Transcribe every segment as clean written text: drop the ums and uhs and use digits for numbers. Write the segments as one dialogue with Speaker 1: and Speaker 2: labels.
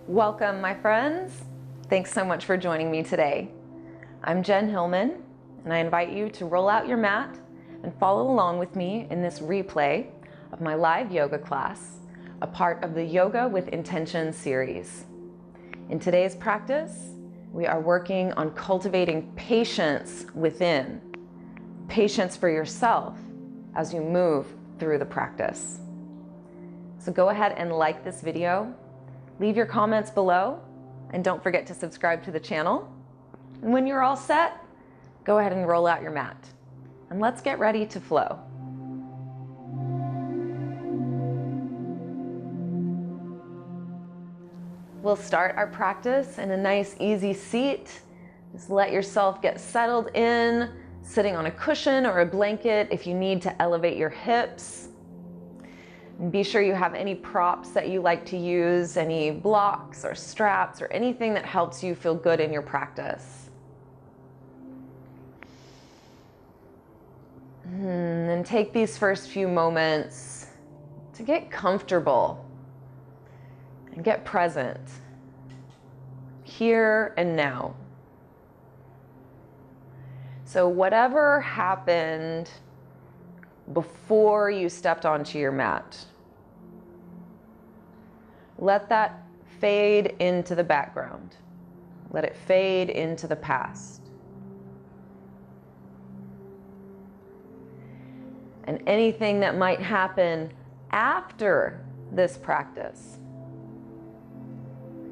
Speaker 1: Welcome, my friends. Thanks so much for joining me today. I'm Jen Hilman, and I invite you to roll out your mat and follow along with me in this replay of my live yoga class, a part of the Yoga with Intention series. In today's practice, we are working on cultivating patience within, patience for yourself as you move through the practice. So go ahead and like this video. Leave your comments below, and don't forget to subscribe to the channel. And when you're all set, go ahead and roll out your mat. And let's get ready to flow. We'll start our practice in a nice, easy seat. Just let yourself get settled in, sitting on a cushion or a blanket if you need to elevate your hips. And be sure you have any props that you like to use, any blocks or straps or anything that helps you feel good in your practice. And take these first few moments to get comfortable and get present, here and now. So whatever happened before you stepped onto your mat, let that fade into the background. Let it fade into the past. And anything that might happen after this practice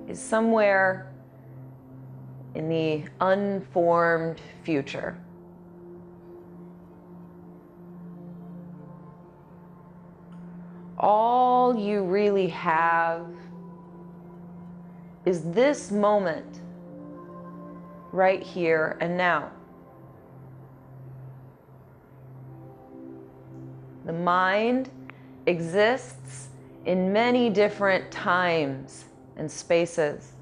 Speaker 1: is somewhere in the unformed future. All you really have is this moment, right here and now. The mind exists in many different times and spaces.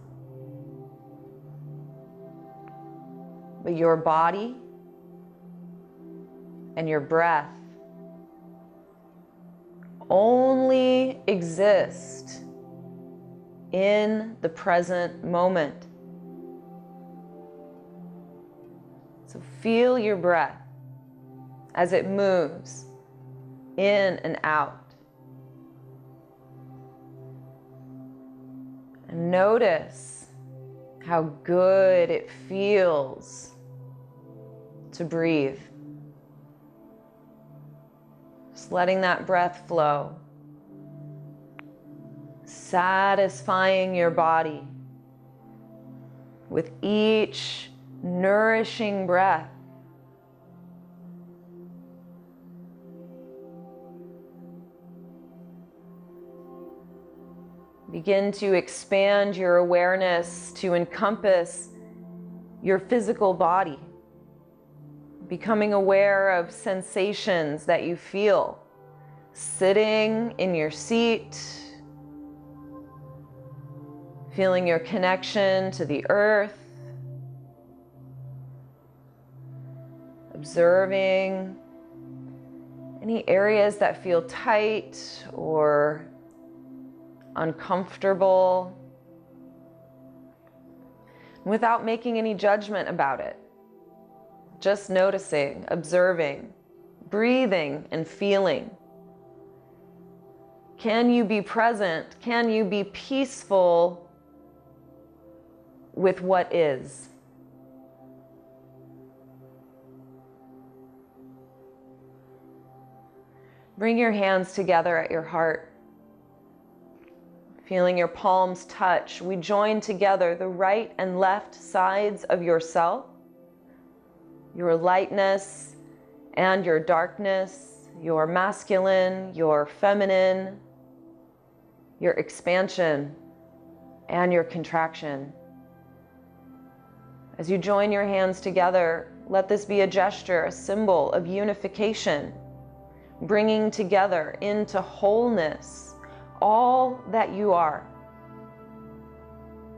Speaker 1: But your body and your breath only exist in the present moment. So feel your breath as it moves in and out. And notice how good it feels to breathe. Just letting that breath flow, satisfying your body with each nourishing breath. Begin to expand your awareness to encompass your physical body, becoming aware of sensations that you feel sitting in your seat, feeling your connection to the earth, observing any areas that feel tight or uncomfortable, without making any judgment about it. Just noticing, observing, breathing, and feeling. Can you be present? Can you be peaceful with what is? Bring your hands together at your heart. Feeling your palms touch, we join together the right and left sides of yourself, your lightness and your darkness, your masculine, your feminine, your expansion and your contraction. As you join your hands together, let this be a gesture, a symbol of unification, bringing together into wholeness all that you are.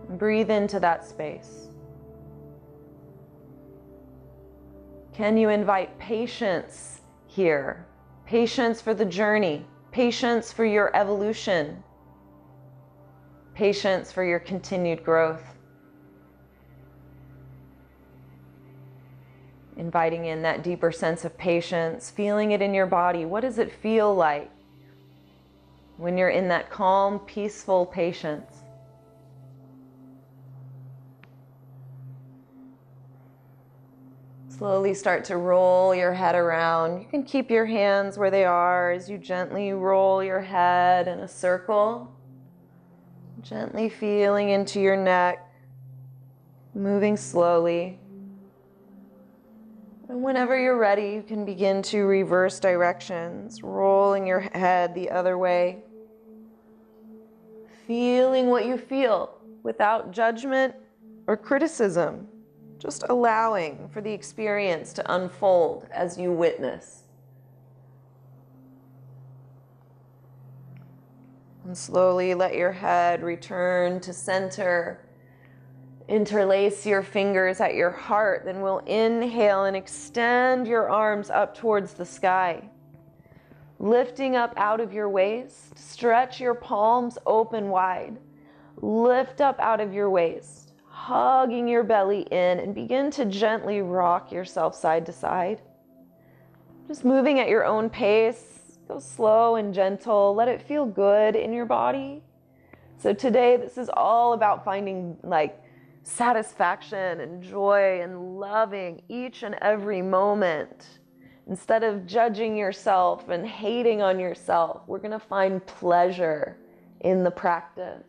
Speaker 1: Breathe into that space. Can you invite patience here? Patience for the journey, patience for your evolution. patience for your continued growth. Inviting in that deeper sense of patience, feeling it in your body. What does it feel like when you're in that calm, peaceful patience? Slowly start to roll your head around. You can keep your hands where they are as you gently roll your head in a circle. Gently feeling into your neck, moving slowly. And whenever you're ready, you can begin to reverse directions, rolling your head the other way. Feeling what you feel without judgment or criticism. Just allowing for the experience to unfold as you witness. And slowly let your head return to center. Interlace your fingers at your heart. Then we'll inhale and extend your arms up towards the sky. Lifting up out of your waist. Stretch your palms open wide. Lift up out of your waist. Hugging your belly in and begin to gently rock yourself side to side. Just moving at your own pace. Go slow and gentle. Let it feel good in your body. So today, this is all about finding satisfaction and joy and loving each and every moment. Instead of judging yourself and hating on yourself, we're going to find pleasure in the practice.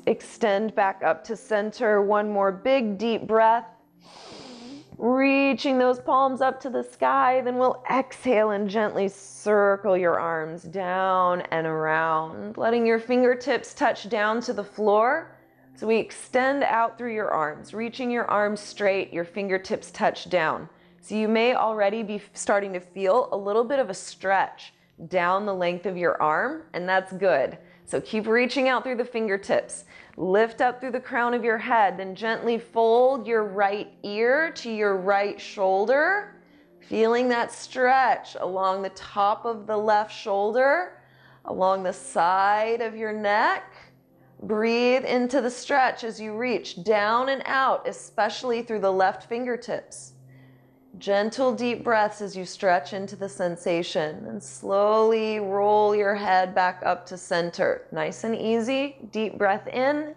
Speaker 1: Extend back up to center. One more big deep breath. Reaching those palms up to the sky. Then we'll exhale and gently circle your arms down and around, letting your fingertips touch down to the floor. So we extend out through your arms, reaching your arms straight, your fingertips touch down. So you may already be starting to feel a little bit of a stretch down the length of your arm, and that's good. So keep reaching out through the fingertips. Lift up through the crown of your head, then gently fold your right ear to your right shoulder, feeling that stretch along the top of the left shoulder, along the side of your neck. Breathe into the stretch as you reach down and out, especially through the left fingertips. Gentle deep breaths as you stretch into the sensation, and slowly roll your head back up to center. Nice and easy. Deep breath in.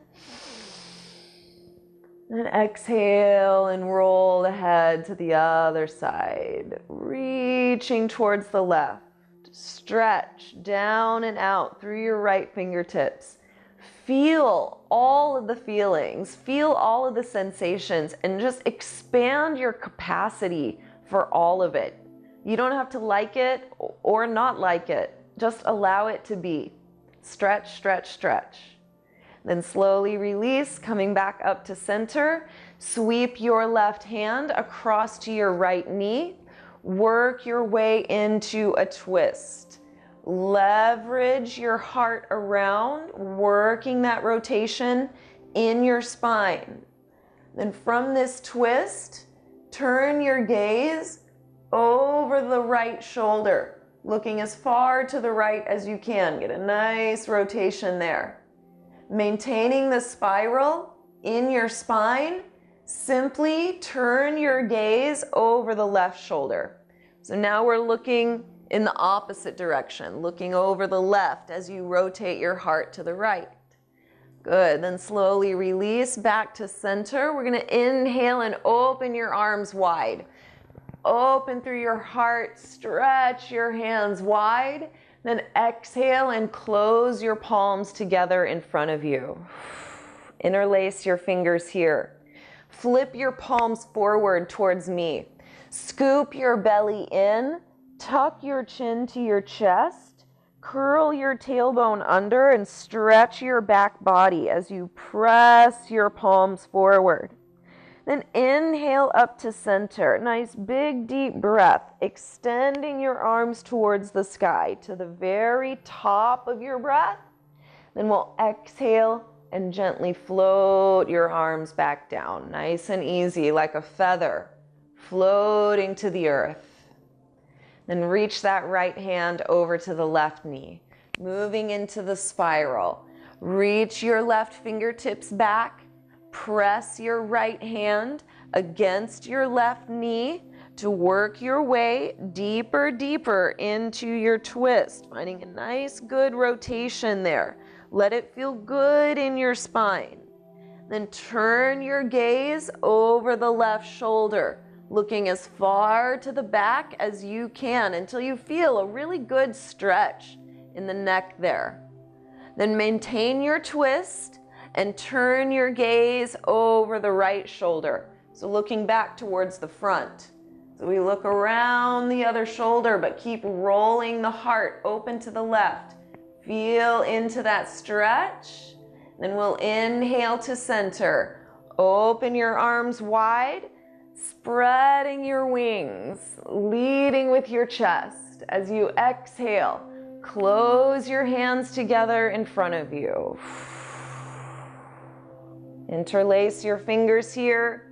Speaker 1: And exhale and roll the head to the other side. Reaching towards the left. Stretch down and out through your right fingertips. Feel all of the feelings, feel all of the sensations, and just expand your capacity for all of it. You don't have to like it or not like it. Just allow it to be. Stretch, stretch, stretch. Then slowly release, coming back up to center. Sweep your left hand across to your right knee. Work your way into a twist. Leverage your heart around, working that rotation in your spine. Then from this twist, turn your gaze over the right shoulder, looking as far to the right as you can. Get a nice rotation there. Maintaining the spiral in your spine, simply turn your gaze over the left shoulder. So now we're looking in the opposite direction, looking over the left as you rotate your heart to the right. Good, then slowly release back to center. We're gonna inhale and open your arms wide. Open through your heart, stretch your hands wide. Then exhale and close your palms together in front of you. Interlace your fingers here. Flip your palms forward towards me. Scoop your belly in. Tuck your chin to your chest, curl your tailbone under, and stretch your back body as you press your palms forward. Then inhale up to center. Nice big deep breath, extending your arms towards the sky to the very top of your breath. Then we'll exhale and gently float your arms back down. Nice and easy, like a feather floating to the earth. Then reach that right hand over to the left knee, moving into the spiral. Reach your left fingertips back. Press your right hand against your left knee to work your way deeper, deeper into your twist, finding a nice, good rotation there. Let it feel good in your spine. Then turn your gaze over the left shoulder, looking as far to the back as you can until you feel a really good stretch in the neck there. Then maintain your twist and turn your gaze over the right shoulder. So looking back towards the front. So we look around the other shoulder, but keep rolling the heart open to the left. Feel into that stretch. Then we'll inhale to center. Open your arms wide, spreading your wings, leading with your chest. As you exhale, close your hands together in front of you. Interlace your fingers here.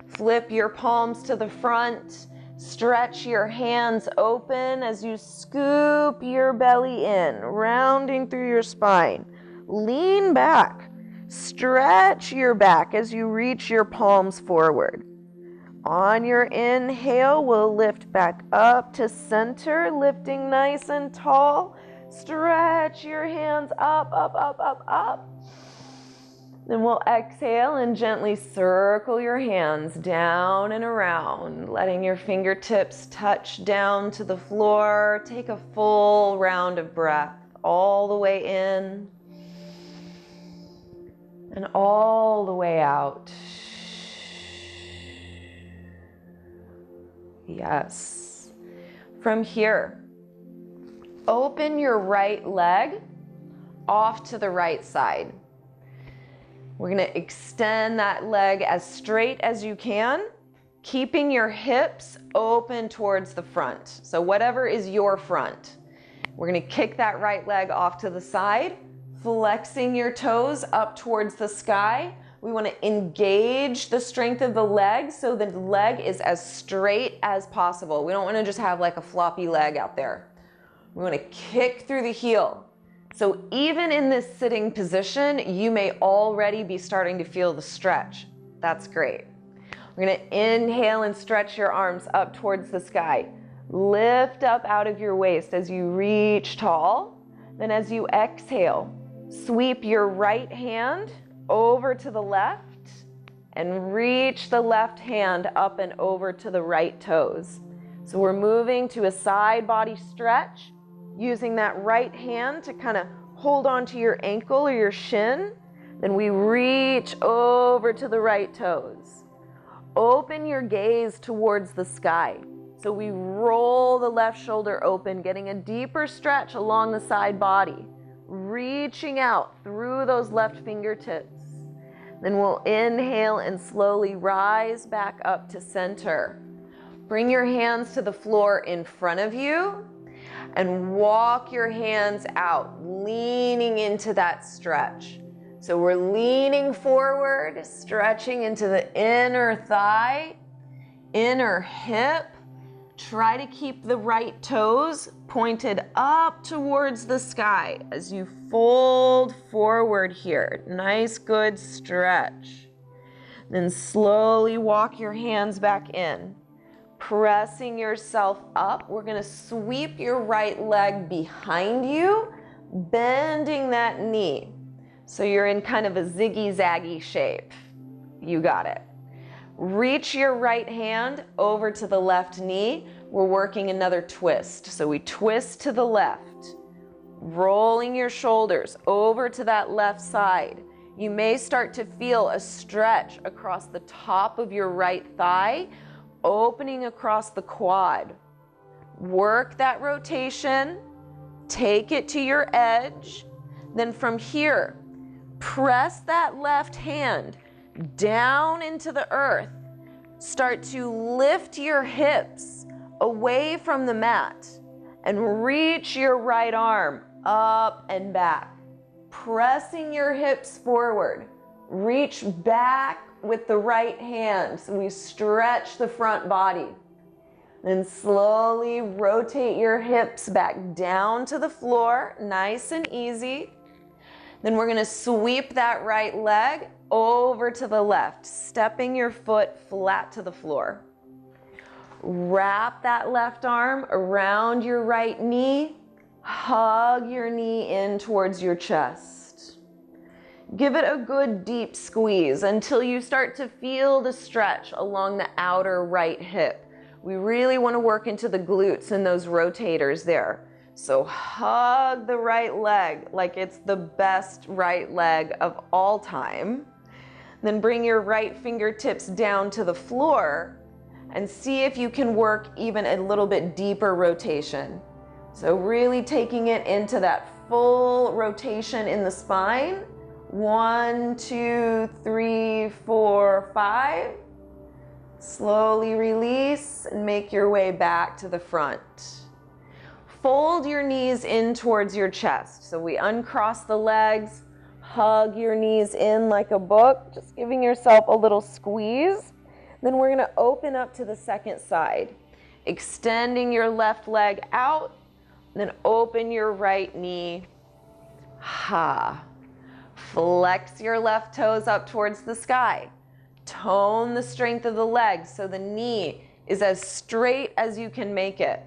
Speaker 1: Flip your palms to the front. Stretch your hands open as you scoop your belly in, rounding through your spine. Lean back. Stretch your back as you reach your palms forward. On your inhale, we'll lift back up to center, lifting nice and tall. Stretch your hands up, up, up, up, up. Then we'll exhale and gently circle your hands down and around, letting your fingertips touch down to the floor. Take a full round of breath all the way in and all the way out. Yes. From here, open your right leg off to the right side. We're going to extend that leg as straight as you can, keeping your hips open towards the front. So whatever is your front. We're going to kick that right leg off to the side, flexing your toes up towards the sky. We want to engage the strength of the leg so the leg is as straight as possible. We don't want to just have like a floppy leg out there. We want to kick through the heel. So even in this sitting position, you may already be starting to feel the stretch. That's great. We're going to inhale and stretch your arms up towards the sky. Lift up out of your waist as you reach tall. Then as you exhale, sweep your right hand over to the left and reach the left hand up and over to the right toes. So we're moving to a side body stretch, using that right hand to kind of hold onto your ankle or your shin. Then we reach over to the right toes. Open your gaze towards the sky. So we roll the left shoulder open, getting a deeper stretch along the side body, reaching out through those left fingertips. Then we'll inhale and slowly rise back up to center. Bring your hands to the floor in front of you and walk your hands out, leaning into that stretch. So we're leaning forward, stretching into the inner thigh, inner hip. Try to keep the right toes pointed up towards the sky as you fold forward here. Nice, good stretch. Then slowly walk your hands back in. Pressing yourself up, we're going to sweep your right leg behind you, bending that knee. So you're in kind of a ziggy-zaggy shape. You got it. Reach your right hand over to the left knee. We're working another twist. So we twist to the left, rolling your shoulders over to that left side. You may start to feel a stretch across the top of your right thigh, opening across the quad. Work that rotation, take it to your edge. Then from here, press that left hand down into the earth. Start to lift your hips away from the mat and reach your right arm up and back. Pressing your hips forward. Reach back with the right hand. So we stretch the front body. Then slowly rotate your hips back down to the floor, nice and easy. Then we're gonna sweep that right leg over to the left, stepping your foot flat to the floor. Wrap that left arm around your right knee. Hug your knee in towards your chest. Give it a good deep squeeze until you start to feel the stretch along the outer right hip. We really want to work into the glutes and those rotators there. So hug the right leg like it's the best right leg of all time. Then bring your right fingertips down to the floor and see if you can work even a little bit deeper rotation. So really taking it into that full rotation in the spine. 1, 2, 3, 4, 5. Slowly release and make your way back to the front. Fold your knees in towards your chest. So we uncross the legs, hug your knees in like a book, just giving yourself a little squeeze. Then we're gonna open up to the second side, extending your left leg out. Then open your right knee. Flex your left toes up towards the sky. Tone the strength of the legs so the knee is as straight as you can make it.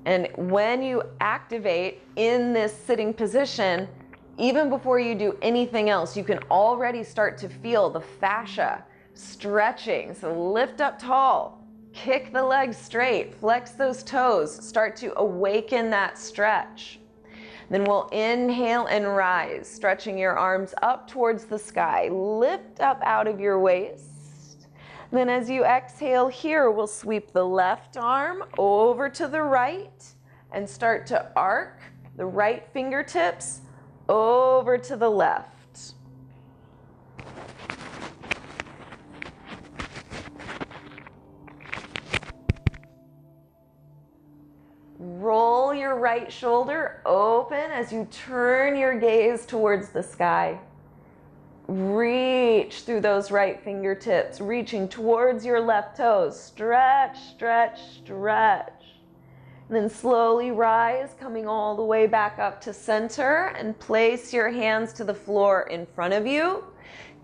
Speaker 1: And when you activate in this sitting position, even before you do anything else, you can already start to feel the fascia stretching. So lift up tall. Kick the legs straight, flex those toes, start to awaken that stretch. Then we'll inhale and rise, stretching your arms up towards the sky. Lift up out of your waist. Then as you exhale here, we'll sweep the left arm over to the right and start to arc the right fingertips over to the left. Roll your right shoulder open as you turn your gaze towards the sky. Reach through those right fingertips, reaching towards your left toes. Stretch, stretch, stretch. And then slowly rise, coming all the way back up to center, and place your hands to the floor in front of you.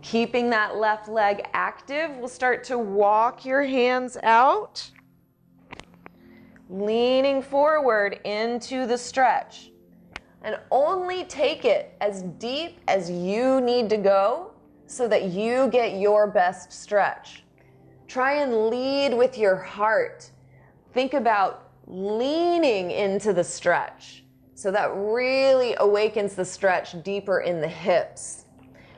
Speaker 1: Keeping that left leg active, we'll start to walk your hands out. Leaning forward into the stretch, and only take it as deep as you need to go so that you get your best stretch. Try and lead with your heart. Think about leaning into the stretch so that really awakens the stretch deeper in the hips.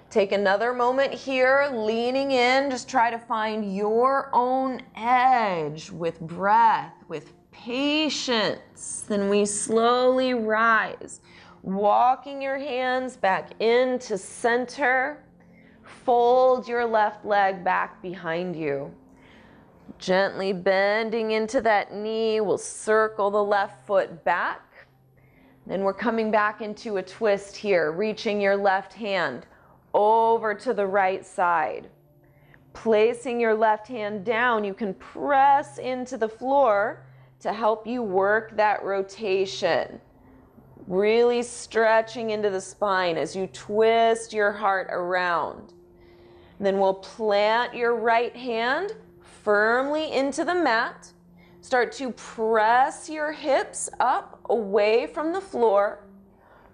Speaker 1: Take another moment here, leaning in. Just try to find your own edge with breath, with patience. Then we slowly rise, walking your hands back into center. Fold your left leg back behind you. Gently bending into that knee, we'll circle the left foot back. Then we're coming back into a twist here, reaching your left hand over to the right side. Placing your left hand down, you can press into the floor to help you work that rotation. Really stretching into the spine as you twist your heart around. Then we'll plant your right hand firmly into the mat. Start to press your hips up away from the floor.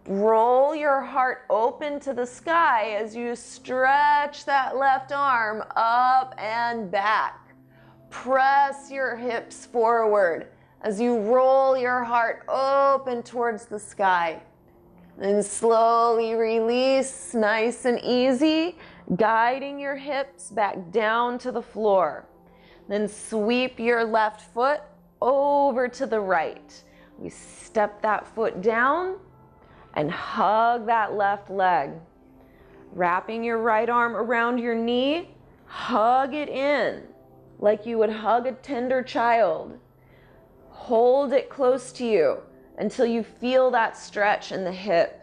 Speaker 1: Roll your heart open to the sky as you stretch that left arm up and back. Press your hips forward as you roll your heart open towards the sky. Then slowly release, nice and easy, guiding your hips back down to the floor. Then sweep your left foot over to the right. We step that foot down and hug that left leg. Wrapping your right arm around your knee, hug it in like you would hug a tender child. Hold it close to you until you feel that stretch in the hip.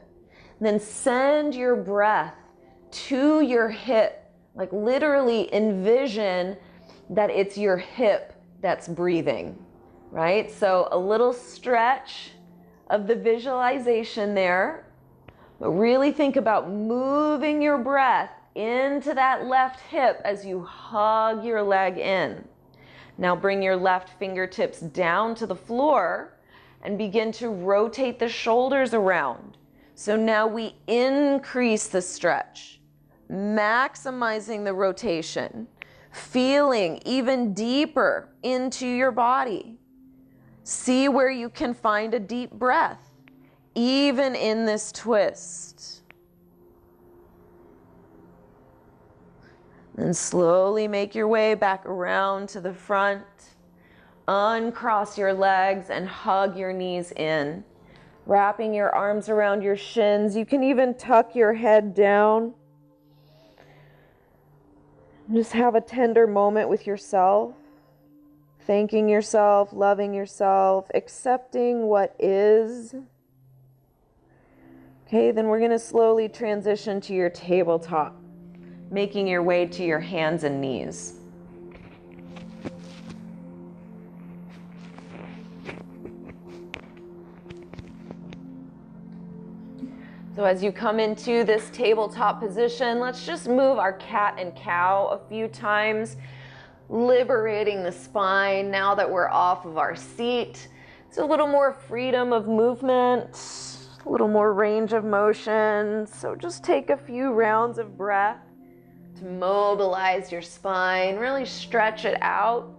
Speaker 1: Then send your breath to your hip, like literally envision that it's your hip that's breathing, right? So a little stretch of the visualization there. But really think about moving your breath into that left hip as you hug your leg in. Now bring your left fingertips down to the floor and begin to rotate the shoulders around. So now we increase the stretch, maximizing the rotation, feeling even deeper into your body. See where you can find a deep breath, even in this twist. Then slowly make your way back around to the front. Uncross your legs and hug your knees in, wrapping your arms around your shins. You can even tuck your head down. Just have a tender moment with yourself, thanking yourself, loving yourself, accepting what is. Okay, then we're going to slowly transition to your tabletop, making your way to your hands and knees. So as you come into this tabletop position, let's just move our cat and cow a few times, liberating the spine now that we're off of our seat. It's a little more freedom of movement, a little more range of motion. So just take a few rounds of breath to mobilize your spine, really stretch it out.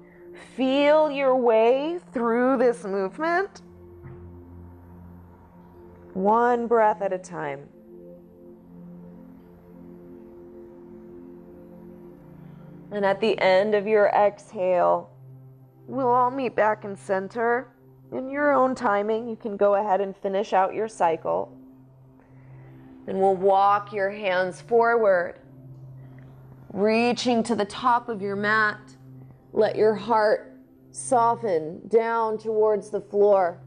Speaker 1: Feel your way through this movement. One breath at a time. And at the end of your exhale, we'll all meet back in center. In your own timing, you can go ahead and finish out your cycle. Then we'll walk your hands forward, reaching to the top of your mat. Let your heart soften down towards the floor.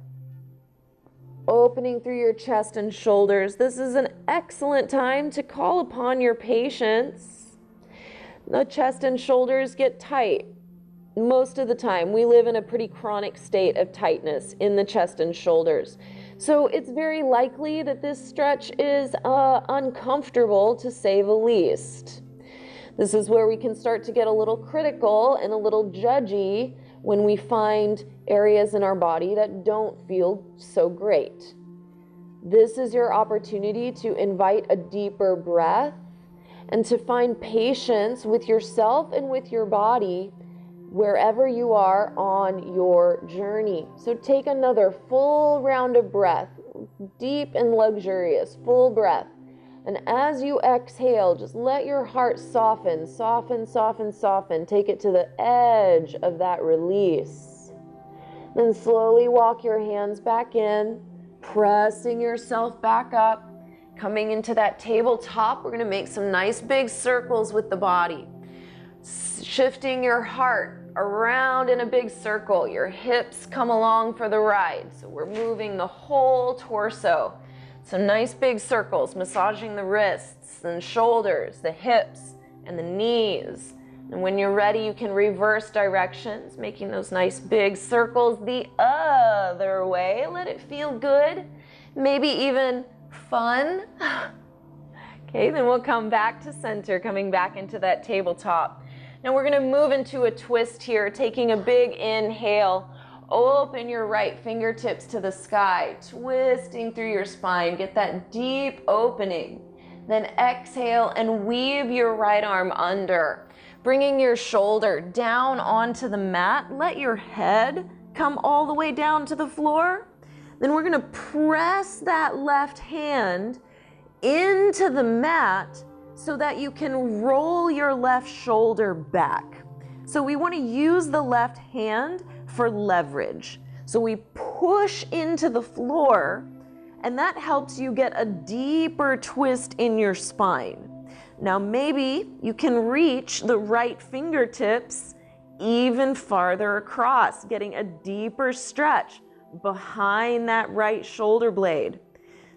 Speaker 1: Opening through your chest and shoulders. This is an excellent time to call upon your patience. The chest and shoulders get tight. Most of the time, we live in a pretty chronic state of tightness in the chest and shoulders. So it's very likely that this stretch is uncomfortable, to say the least. This is where we can start to get a little critical and a little judgy when we find areas in our body that don't feel so great. This is your opportunity to invite a deeper breath and to find patience with yourself and with your body wherever you are on your journey. So take another full round of breath, deep and luxurious, full breath. And as you exhale, just let your heart soften, soften, soften, soften. Take it to the edge of that release. Then slowly walk your hands back in, pressing yourself back up. Coming into that tabletop, we're going to make some nice big circles with the body. Shifting your heart around in a big circle. Your hips come along for the ride. So we're moving the whole torso. Some nice big circles, massaging the wrists and shoulders, the hips and the knees. And when you're ready, you can reverse directions, making those nice big circles the other way. Let it feel good, maybe even fun. Okay, then we'll come back to center, coming back into that tabletop. Now we're going to move into a twist here, taking a big inhale. Open your right fingertips to the sky, twisting through your spine. Get that deep opening. Then exhale and weave your right arm under, bringing your shoulder down onto the mat. Let your head come all the way down to the floor. Then we're going to press that left hand into the mat so that you can roll your left shoulder back. So we want to use the left hand for leverage. So we push into the floor, and that helps you get a deeper twist in your spine. Now maybe you can reach the right fingertips even farther across, getting a deeper stretch behind that right shoulder blade.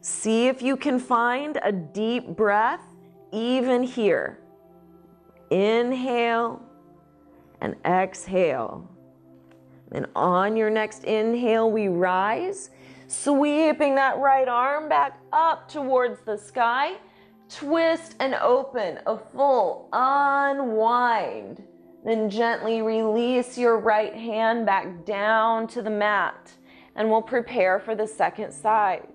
Speaker 1: See if you can find a deep breath even here. Inhale and exhale. And on your next inhale, we rise. Sweeping that right arm back up towards the sky. Twist and open, a full unwind. Then gently release your right hand back down to the mat, and we'll prepare for the second side.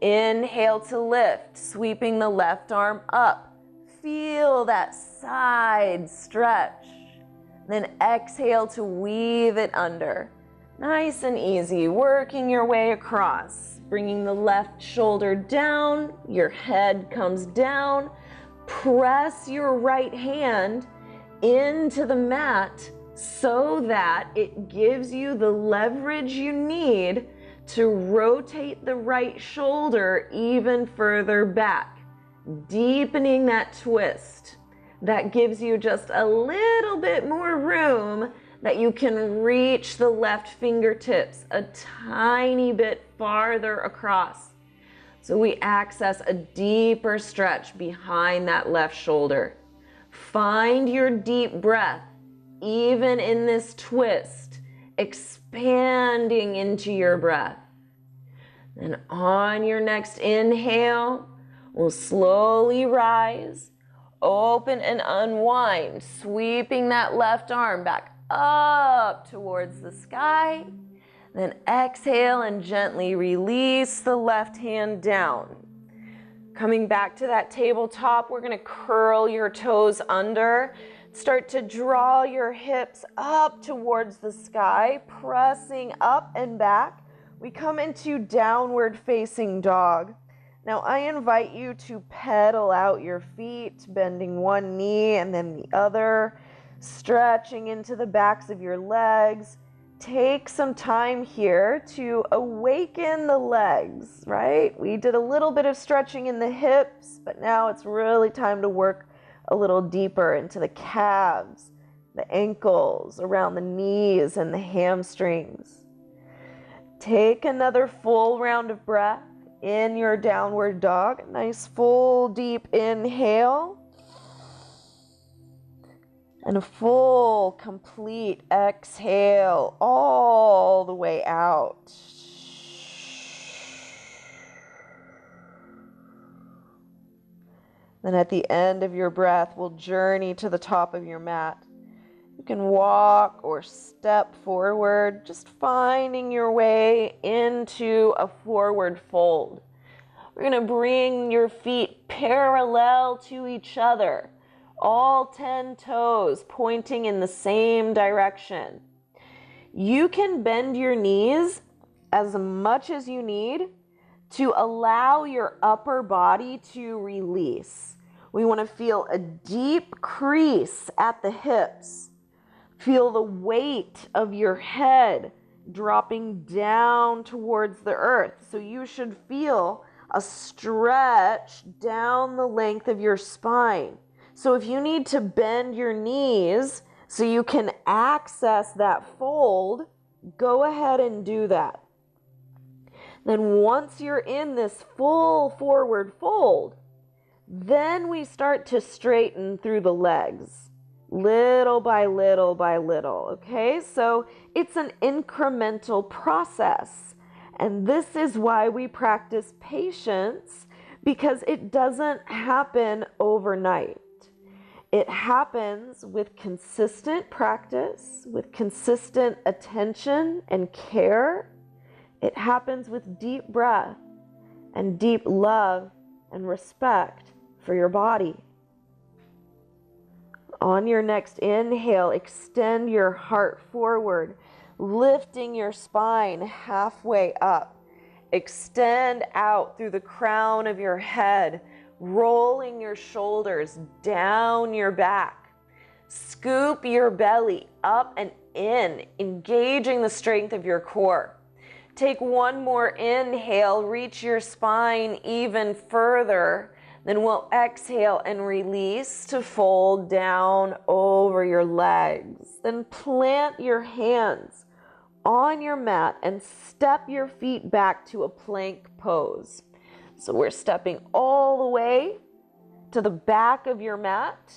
Speaker 1: Inhale to lift, sweeping the left arm up. Feel that side stretch. Then exhale to weave it under. Nice and easy, working your way across, bringing the left shoulder down, your head comes down. Press your right hand into the mat so that it gives you the leverage you need to rotate the right shoulder even further back, deepening that twist. That gives you just a little bit more room that you can reach the left fingertips a tiny bit farther across. So we access a deeper stretch behind that left shoulder. Find your deep breath, even in this twist, expanding into your breath. Then on your next inhale, we'll slowly rise, open and unwind, sweeping that left arm back up towards the sky. Then exhale and gently release the left hand down. Coming back to that tabletop, we're going to curl your toes under. Start to draw your hips up towards the sky, pressing up and back. We come into downward facing dog. Now I invite you to pedal out your feet, bending one knee and then the other, stretching into the backs of your legs. Take some time here to awaken the legs, right? We did a little bit of stretching in the hips, but now it's really time to work a little deeper into the calves, the ankles, around the knees and the hamstrings. Take another full round of breath in your downward dog. Nice full deep inhale. And a full, complete exhale all the way out. Then at the end of your breath, we'll journey to the top of your mat. You can walk or step forward, just finding your way into a forward fold. We're going to bring your feet parallel to each other. All 10 toes pointing in the same direction. You can bend your knees as much as you need to allow your upper body to release. We want to feel a deep crease at the hips. Feel the weight of your head dropping down towards the earth. So you should feel a stretch down the length of your spine. So if you need to bend your knees so you can access that fold, go ahead and do that. Then once you're in this full forward fold, then we start to straighten through the legs, little by little by little, okay? So it's an incremental process. And this is why we practice patience, because it doesn't happen overnight. It happens with consistent practice, with consistent attention and care. It happens with deep breath and deep love and respect for your body. On your next inhale, extend your heart forward, lifting your spine halfway up. Extend out through the crown of your head, rolling your shoulders down your back. Scoop your belly up and in, engaging the strength of your core. Take one more inhale, reach your spine even further. Then we'll exhale and release to fold down over your legs. Then plant your hands on your mat and step your feet back to a plank pose. So we're stepping all the way to the back of your mat,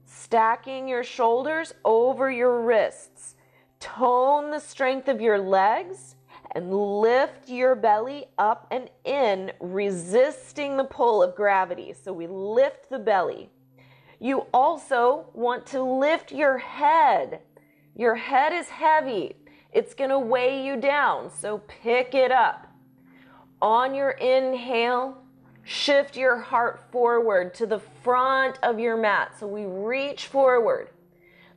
Speaker 1: stacking your shoulders over your wrists. Tone the strength of your legs
Speaker 2: and lift your belly up and in, resisting the pull of gravity. So we lift the belly. You also want to lift your head. Your head is heavy. It's going to weigh you down, so pick it up. On your inhale, shift your heart forward to the front of your mat. So we reach forward.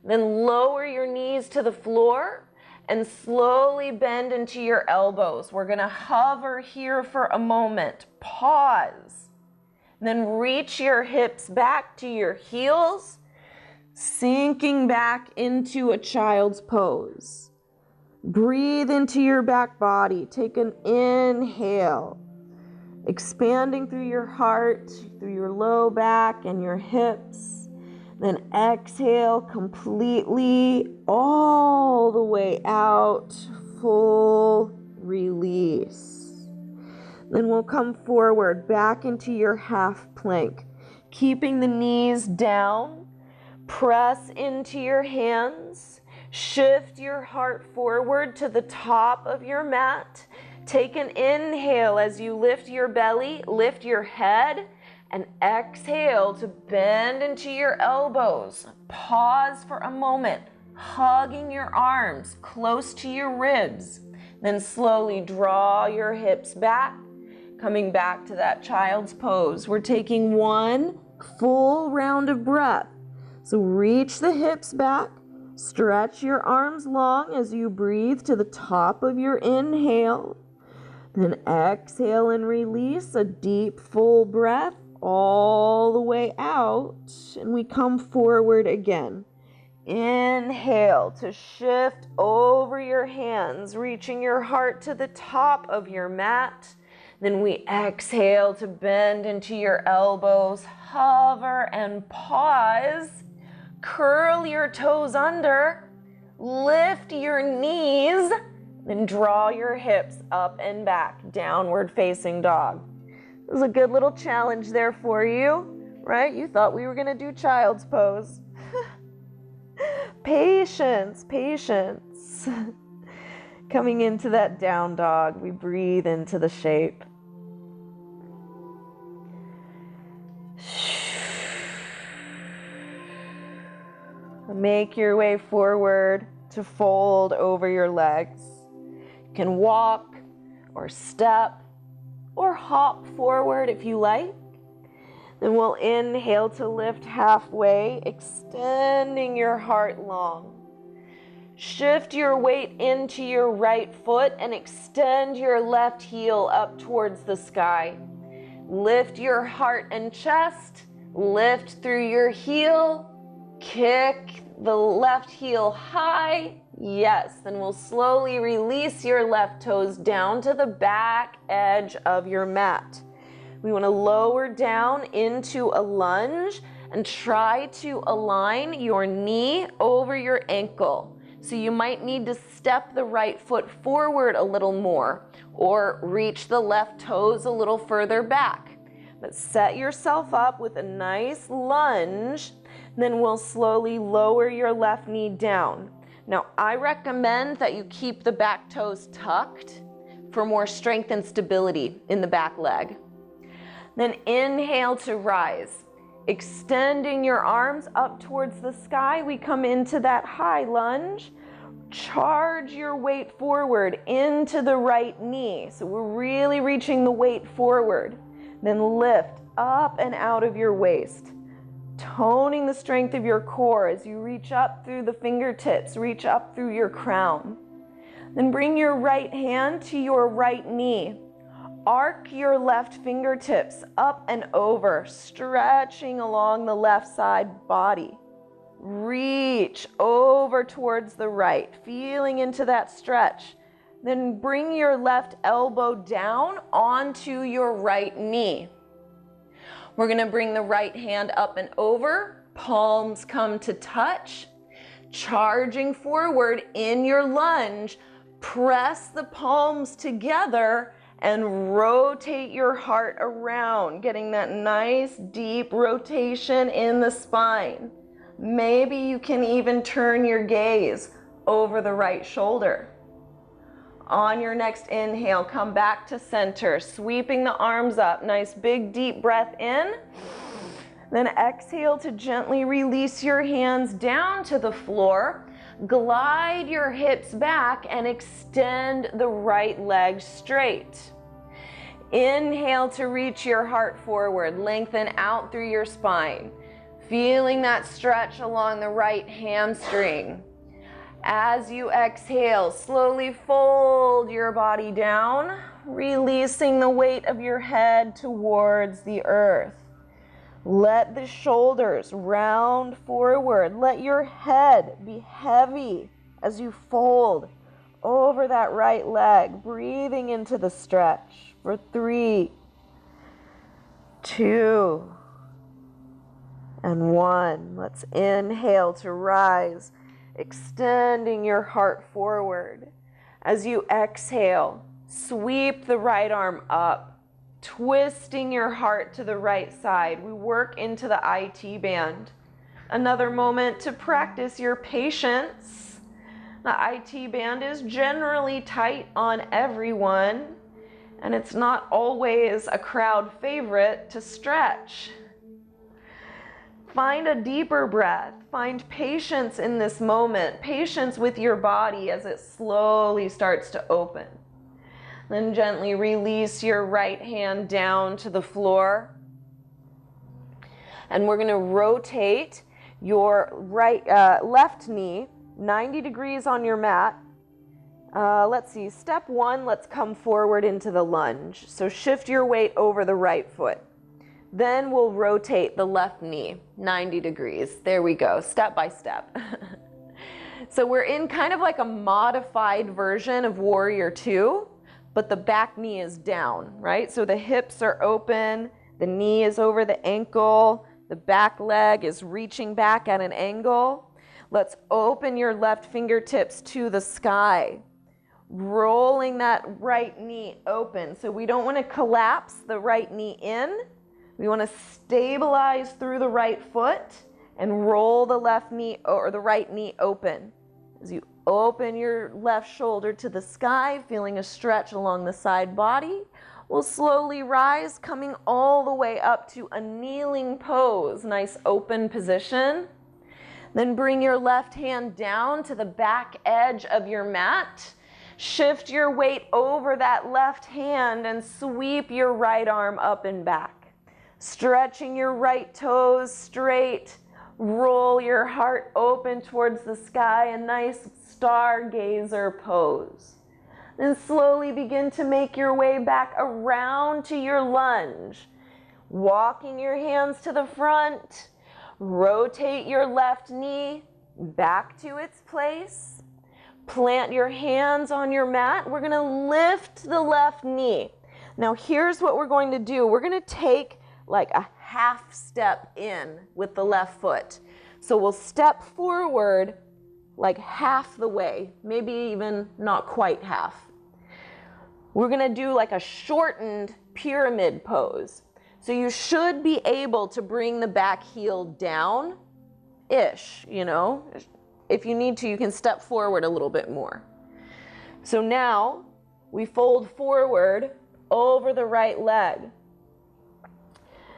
Speaker 2: Then lower your knees to the floor and slowly bend into your elbows. We're going to hover here for a moment. Pause. Then reach your hips back to your heels, sinking back into a child's pose. Breathe into your back body. Take an inhale, expanding through your heart, through your low back and your hips. Then exhale completely all the way out, full release. Then we'll come forward back into your half plank, keeping the knees down. Press into your hands. Shift your heart forward to the top of your mat. Take an inhale as you lift your belly, lift your head, and exhale to bend into your elbows. Pause for a moment, hugging your arms close to your ribs. Then slowly draw your hips back, coming back to that child's pose. We're taking one full round of breath. So reach the hips back, stretch your arms long as you breathe to the top of your inhale. Then exhale and release a deep, full breath all the way out. And we come forward again. Inhale to shift over your hands, reaching your heart to the top of your mat. Then we exhale to bend into your elbows, hover and pause. Curl your toes under, lift your knees, then draw your hips up and back, downward facing dog. It was a good little challenge there for you, right? You thought we were gonna do child's pose. Patience, patience. Coming into that down dog, we breathe into the shape. Make your way forward to fold over your legs. You can walk or step or hop forward if you like. Then we'll inhale to lift halfway, extending your heart long. Shift your weight into your right foot and extend your left heel up towards the sky. Lift your heart and chest, lift through your heel, kick the left heel high. Yes, then we'll slowly release your left toes down to the back edge of your mat. We want to lower down into a lunge and try to align your knee over your ankle. So you might need to step the right foot forward a little more or reach the left toes a little further back. But set yourself up with a nice lunge. Then we'll slowly lower your left knee down. Now, I recommend that you keep the back toes tucked for more strength and stability in the back leg. Then inhale to rise. Extending your arms up towards the sky, we come into that high lunge. Charge your weight forward into the right knee. So we're really reaching the weight forward. Then lift up and out of your waist. Toning the strength of your core as you reach up through the fingertips, reach up through your crown. Then bring your right hand to your right knee. Arc your left fingertips up and over, stretching along the left side body. Reach over towards the right, feeling into that stretch. Then bring your left elbow down onto your right knee. We're going to bring the right hand up and over, palms come to touch. Charging forward in your lunge, press the palms together and rotate your heart around, getting that nice deep rotation in the spine. Maybe you can even turn your gaze over the right shoulder.
Speaker 1: On your next inhale, come back to center, sweeping the arms up. Nice big deep breath in. Then exhale to gently release your hands down to the floor. Glide your hips back and extend the right leg straight. Inhale to reach your heart forward. Lengthen out through your spine. Feeling that stretch along the right hamstring. As you exhale, slowly fold your body down, releasing the weight of your head towards the earth. Let the shoulders round forward. Let your head be heavy as you fold over that right leg, breathing into the stretch for 3, 2, and 1. Let's inhale to rise, extending your heart forward. As you exhale, sweep the right arm up, twisting your heart to the right side. We work into the IT band. Another moment to practice your patience. The IT band is generally tight on everyone, and it's not always a crowd favorite to stretch. Find a deeper breath. Find patience in this moment, patience with your body as it slowly starts to open. Then gently release your right hand down to the floor. And we're going to rotate your left knee 90 degrees on your mat. Let's see, step 1, let's come forward into the lunge. So shift your weight over the right foot. Then we'll rotate the left knee 90 degrees. There we go, step by step. So we're in kind of like a modified version of Warrior 2, but the back knee is down, right? So the hips are open, the knee is over the ankle, the back leg is reaching back at an angle. Let's open your left fingertips to the sky, rolling that right knee open. So we don't want to collapse the right knee in. We want to stabilize through the right foot and roll the left knee or the right knee open. As you open your left shoulder to the sky, feeling a stretch along the side body, we'll slowly rise, coming all the way up to a kneeling pose. Nice open position. Then bring your left hand down to the back edge of your mat. Shift your weight over that left hand and sweep your right arm up and back. Stretching your right toes straight. Roll your heart open towards the sky, a nice stargazer pose. Then slowly begin to make your way back around to your lunge. Walking your hands to the front. Rotate your left knee back to its place. Plant your hands on your mat. We're going to lift the left knee. Now here's what we're going to do. We're going to take like a half step in with the left foot. So we'll step forward like half the way, maybe even not quite half. We're going to do like a shortened pyramid pose. So you should be able to bring the back heel down-ish, you know. If you need to, you can step forward a little bit more. So now we fold forward over the right leg.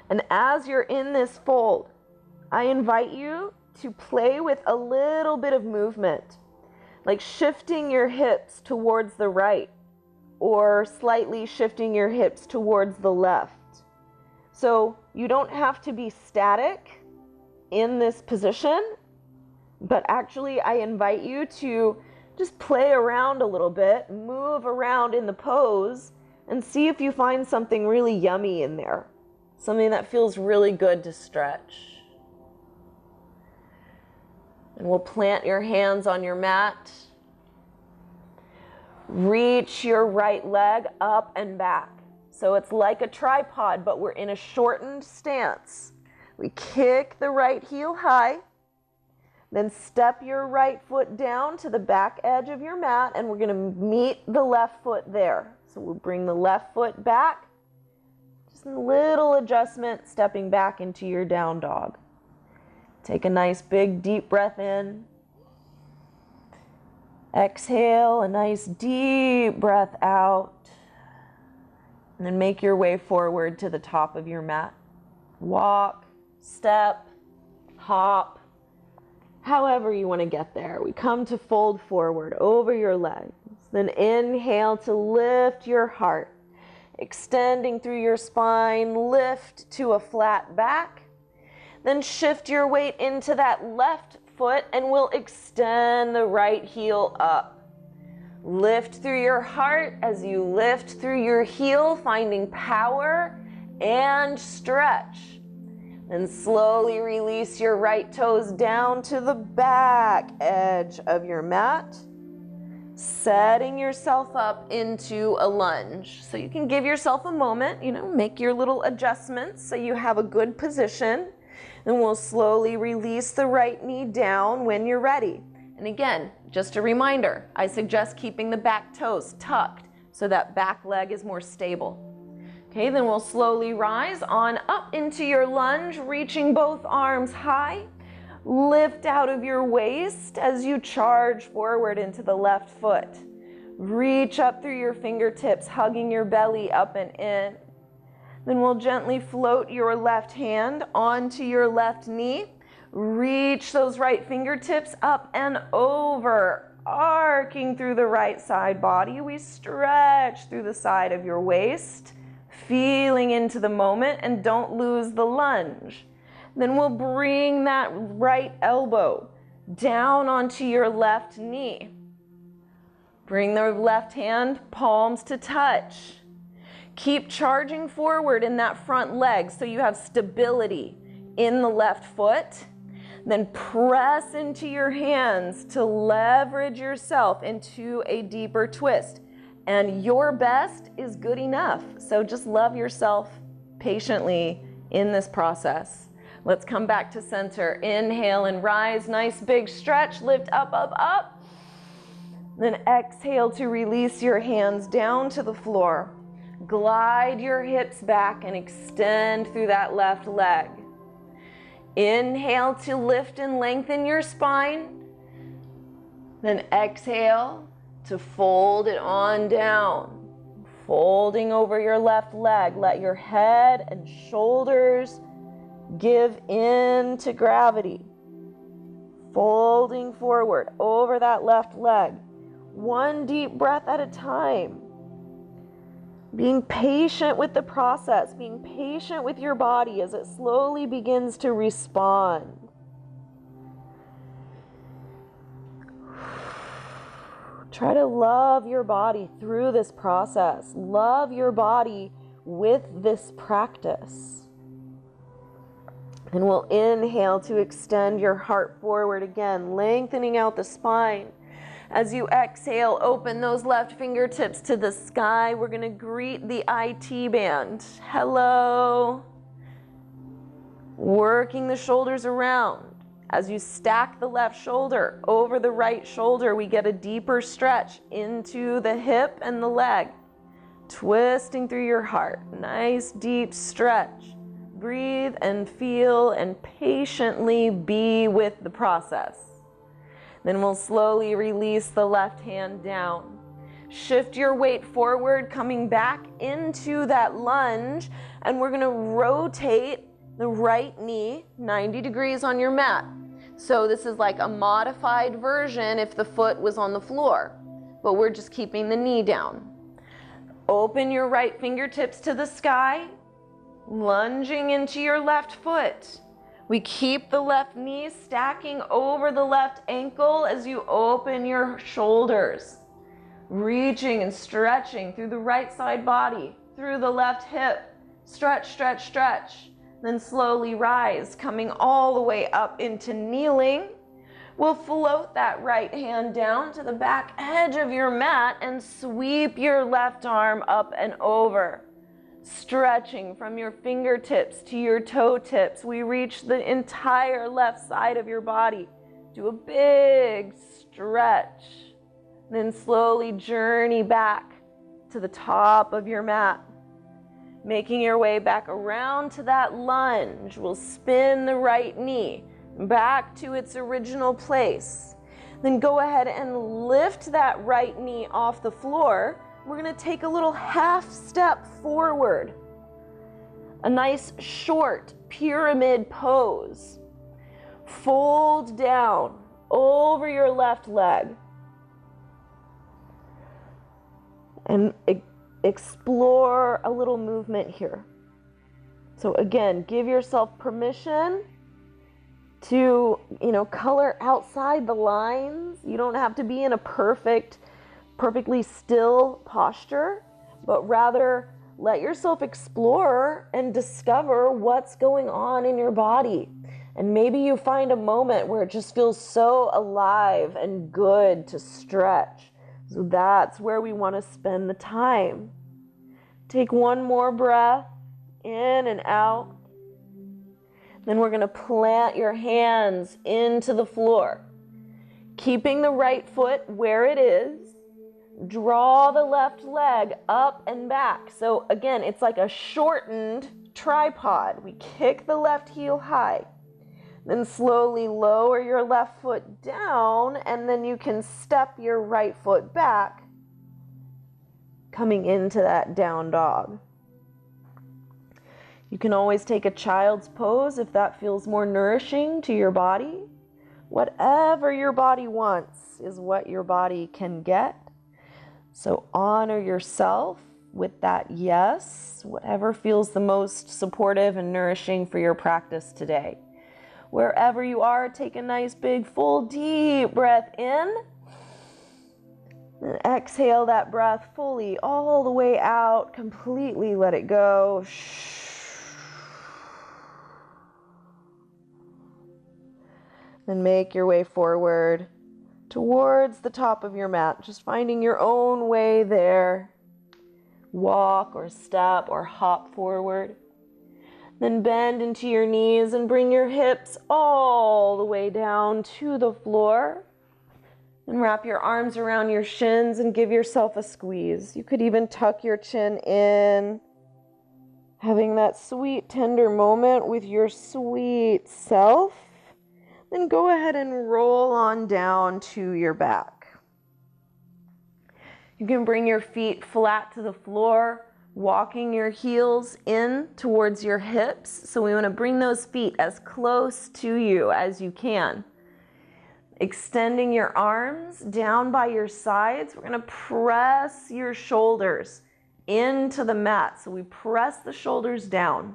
Speaker 1: And as you're in this fold, I invite you to play with a little bit of movement, like shifting your hips towards the right or slightly shifting your hips towards the left. So you don't have to be static in this position, but actually I invite you to just play around a little bit, move around in the pose, and see if you find something really yummy in there. Something that feels really good to stretch. And we'll plant your hands on your mat. Reach your right leg up and back. So it's like a tripod, but we're in a shortened stance. We kick the right heel high, then step your right foot down to the back edge of your mat, and we're going to meet the left foot there. So we'll bring the left foot back. Just a little adjustment, stepping back into your down dog. Take a nice big deep breath in.
Speaker 2: Exhale, a nice deep breath out. And then make your way forward to the top of your mat. Walk, step, hop, however you want to get there. We come to fold forward over your legs. Then inhale to lift your heart, extending through your spine, lift to a flat back. Then shift your weight into that left foot and we'll extend the right heel up. Lift through your heart as you lift through your heel, finding power and stretch. Then slowly release your right toes down to the back edge of your mat, setting yourself up into a lunge. So you can give yourself a moment, make your little adjustments so you have a good position. Then we'll slowly release the right knee down when you're ready. And again, just a reminder, I suggest keeping the back toes tucked so that back leg is more stable. Okay, then we'll slowly rise on up into your lunge, reaching both arms high. Lift out of your waist as you charge forward into the left foot. Reach up through your fingertips, hugging your belly up and in. Then we'll gently float your left hand onto your left knee. Reach those right fingertips up and over, arcing through the right side body. We stretch through the side of your waist, feeling into the moment, and don't lose the lunge. Then we'll bring that right elbow down onto your left knee. Bring the left hand, palms to touch. Keep charging forward in that front leg so you have stability in the left foot. Then press into your hands to leverage yourself into a deeper twist. And your best is good enough. So just love yourself patiently in this process. Let's come back to center. Inhale and rise. Nice big stretch. Lift up, up, up. Then exhale to release your hands down to the floor. Glide your hips back and extend through that left leg. Inhale to lift and lengthen your spine. Then exhale to fold it on down. Folding over your left leg. Let your head and shoulders give in to gravity. Folding forward over that left leg. One deep breath at a time. Being patient with the process, being patient with your body as it slowly begins to respond. Try to love your body through this process. Love your body with this practice. And we'll inhale to extend your heart forward again, lengthening out the spine. As you exhale, open those left fingertips to the sky. We're going to greet the IT band. Hello. Working the shoulders around. As you stack the left shoulder over the right shoulder, we get a deeper stretch into the hip and the leg. Twisting through your heart. Nice deep stretch. Breathe and feel and patiently be with the process. Then we'll slowly release the left hand down. Shift your weight forward, coming back into that lunge, and we're gonna rotate the right knee 90 degrees on your mat. So this is like a modified version if the foot was on the floor, but we're just keeping the knee down. Open your right fingertips to the sky, lunging into your left foot. We keep the left knee stacking over the left ankle as you open your shoulders. Reaching and stretching through the right side body, through the left hip. Stretch, stretch, stretch. Then slowly rise, coming all the way up into kneeling. We'll float that right hand down to the back edge of your mat and sweep your left arm up and over. Stretching from your fingertips to your toe tips. We reach the entire left side of your body. Do a big stretch. Then slowly journey back to the top of your mat. Making your way back around to that lunge. We'll spin the right knee back to its original place. Then go ahead and lift that right knee off the floor. We're going to take a little half step forward. A nice short pyramid pose. Fold down over your left leg. And explore a little movement here. So again, give yourself permission to, color outside the lines. You don't have to be in a perfectly still posture, but rather let yourself explore and discover what's going on in your body. And maybe you find a moment where it just feels so alive and good to stretch. So that's where we want to spend the time. Take one more breath in and out. Then we're going to plant your hands into the floor, keeping the right foot where it is. Draw the left leg up and back. So again, it's like a shortened tripod. We kick the left heel high. Then slowly lower your left foot down, and then you can step your right foot back, coming into that down dog. You can always take a child's pose if that feels more nourishing to your body. Whatever your body wants is what your body can get. So honor yourself with that yes, whatever feels the most supportive and nourishing for your practice today. Wherever you are, take a nice big full deep breath in. And exhale that breath fully all the way out. Completely let it go. Then make your way forward towards the top of your mat, just finding your own way there. Walk or step or hop forward. Then bend into your knees and bring your hips all the way down to the floor. And wrap your arms around your shins and give yourself a squeeze. You could even tuck your chin in, having that sweet, tender moment with your sweet self. Then go ahead and roll on down to your back. You can bring your feet flat to the floor, walking your heels in towards your hips. So we want to bring those feet as close to you as you can. Extending your arms down by your sides. We're going to press your shoulders into the mat. So we press the shoulders down.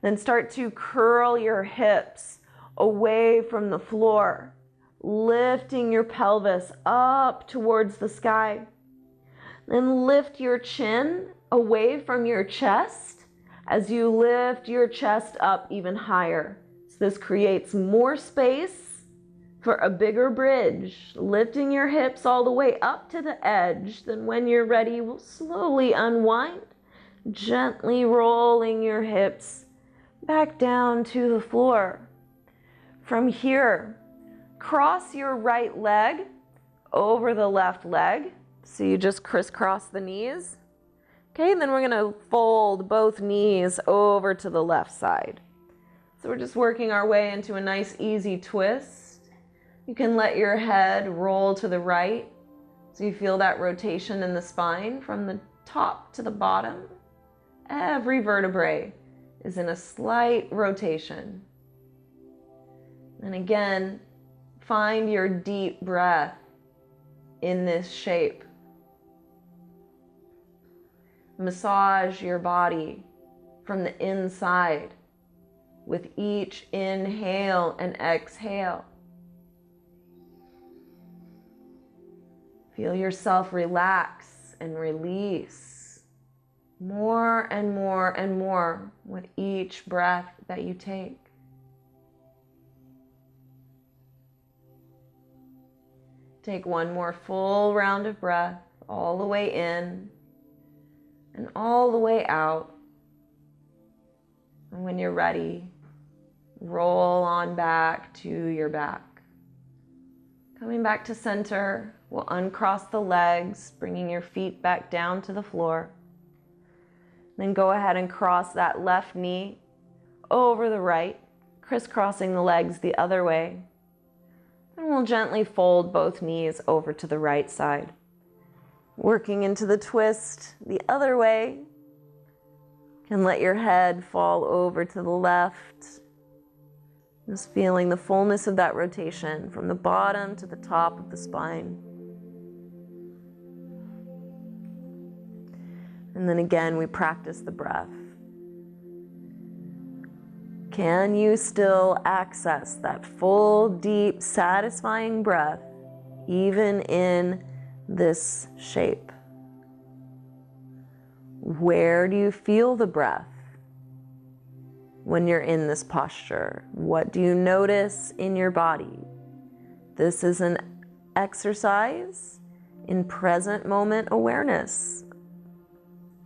Speaker 2: Then start to curl your hips away from the floor, lifting your pelvis up towards the sky. Then lift your chin away from your chest as you lift your chest up even higher. So this creates more space for a bigger bridge, lifting your hips all the way up to the edge. Then when you're ready, we'll slowly unwind, gently rolling your hips back down to the floor. From here, cross your right leg over the left leg. So you just crisscross the knees. Okay, and then we're going to fold both knees over to the left side. So we're just working our way into a nice easy twist. You can let your head roll to the right so you feel that rotation in the spine from the top to the bottom. Every vertebrae is in a slight rotation. And again, find your deep breath in this shape. Massage your body from the inside with each inhale and exhale. Feel yourself relax and release more and more and more with each breath that you take. Take one more full round of breath all the way in and all the way out. And when you're ready, roll on back to your back. Coming back to center, we'll uncross the legs, bringing your feet back down to the floor. Then go ahead and cross that left knee over the right, crisscrossing the legs the other way.
Speaker 1: And we'll gently fold both knees over to the right side. Working into the twist the other way. You can let your head fall over to the left. Just feeling the fullness of that rotation from the bottom to the top of the spine. And then again, we practice the breath. Can you still access that full, deep, satisfying breath, even in this shape? Where do you feel the breath when you're in this posture? What do you notice in your body? This is an exercise in present moment awareness,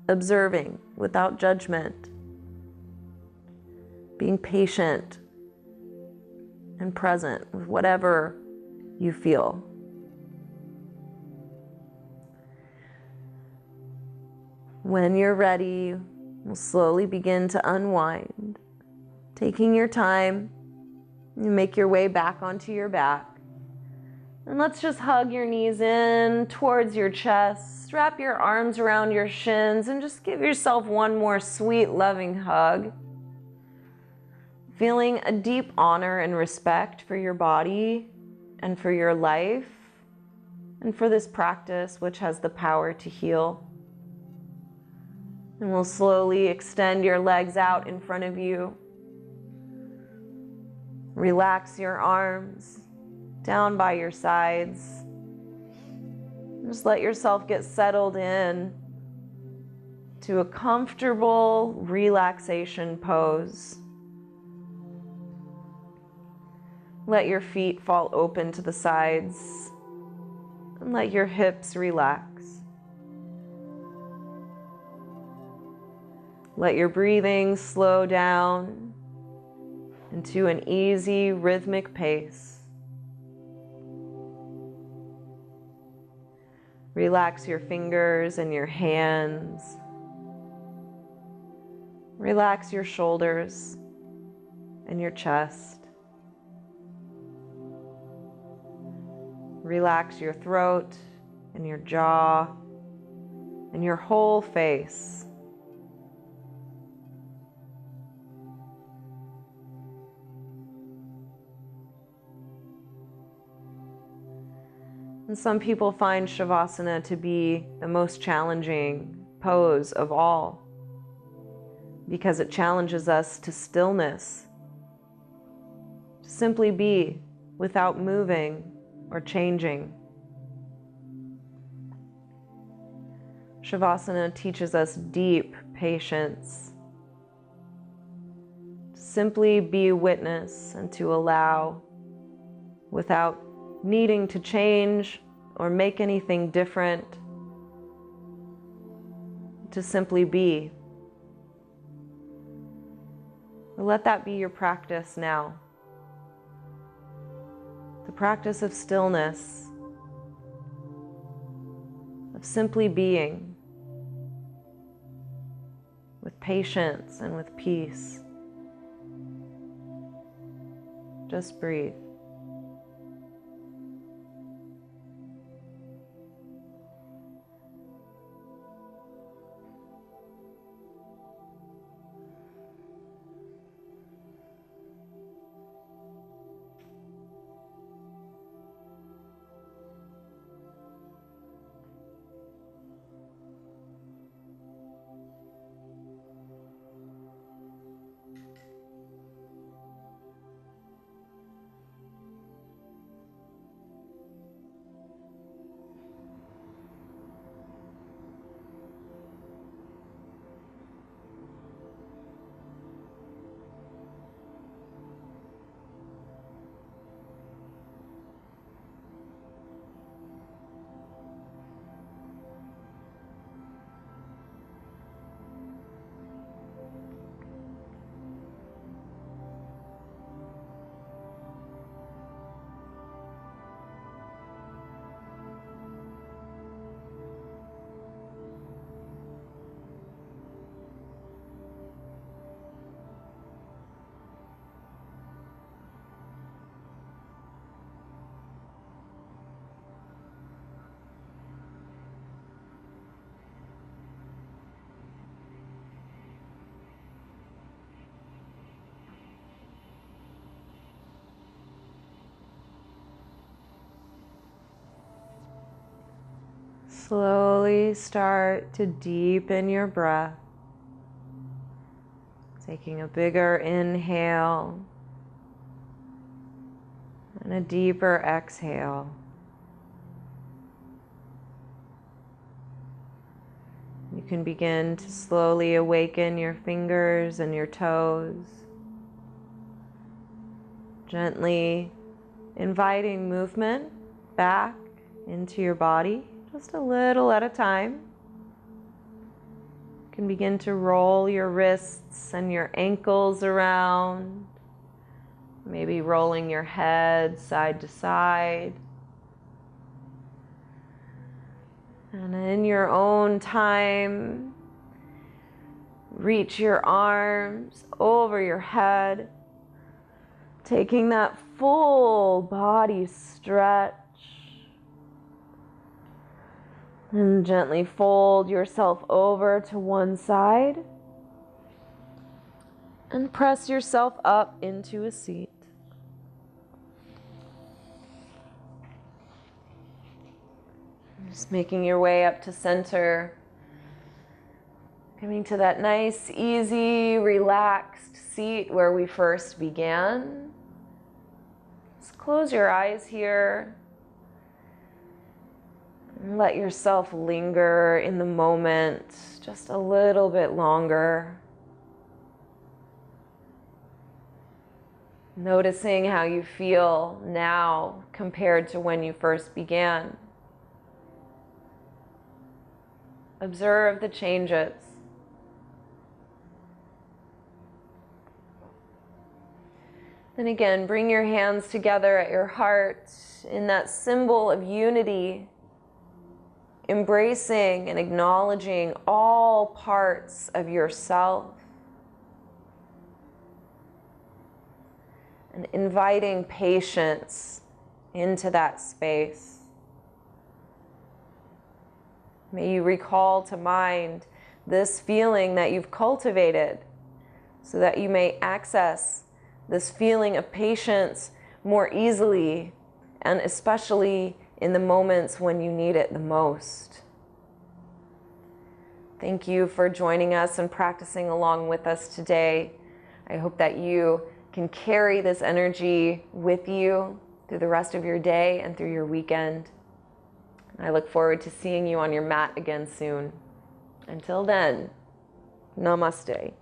Speaker 1: observing without judgment, being patient and present with whatever you feel. When you're ready, we'll slowly begin to unwind. Taking your time, you make your way back onto your back. And let's just hug your knees in towards your chest. Wrap your arms around your shins and just give yourself one more sweet, loving hug. Feeling a deep honor and respect for your body and for your life and for this practice, which has the power to heal. And we'll slowly extend your legs out in front of you. Relax your arms down by your sides. Just let yourself get settled in to a comfortable relaxation pose. Let your feet fall open to the sides and let your hips relax. Let your breathing slow down into an easy, rhythmic pace. Relax your fingers and your hands. Relax your shoulders and your chest. Relax your throat and your jaw and your whole face. And some people find Shavasana to be the most challenging pose of all because it challenges us to stillness, to simply be without moving or changing. Shavasana teaches us deep patience, to simply be witness and to allow without needing to change or make anything different, to simply be. Let that be your practice now. The practice of stillness, of simply being with patience and with peace. Just breathe. slowly start to deepen your breath. Taking a bigger inhale and a deeper exhale. You can begin to slowly awaken your fingers and your toes, gently inviting movement back into your body, just a little at a time. You can begin to roll your wrists and your ankles around, maybe rolling your head side to side. And in your own time, reach your arms over your head, taking that full body stretch. And gently fold yourself over to one side and press yourself up into a seat. Just making your way up to center, coming to that nice, easy, relaxed seat where we first began. Just close your eyes here and let yourself linger in the moment just a little bit longer. Noticing how you feel now compared to when you first began. Observe the changes. Then again, bring your hands together at your heart in that symbol of unity, embracing and acknowledging all parts of yourself, and inviting patience into that space. May you recall to mind this feeling that you've cultivated so that you may access this feeling of patience more easily, and especially in the moments when you need it the most. Thank you for joining us and practicing along with us today. I hope that you can carry this energy with you through the rest of your day and through your weekend. I look forward to seeing you on your mat again soon. Until then, namaste.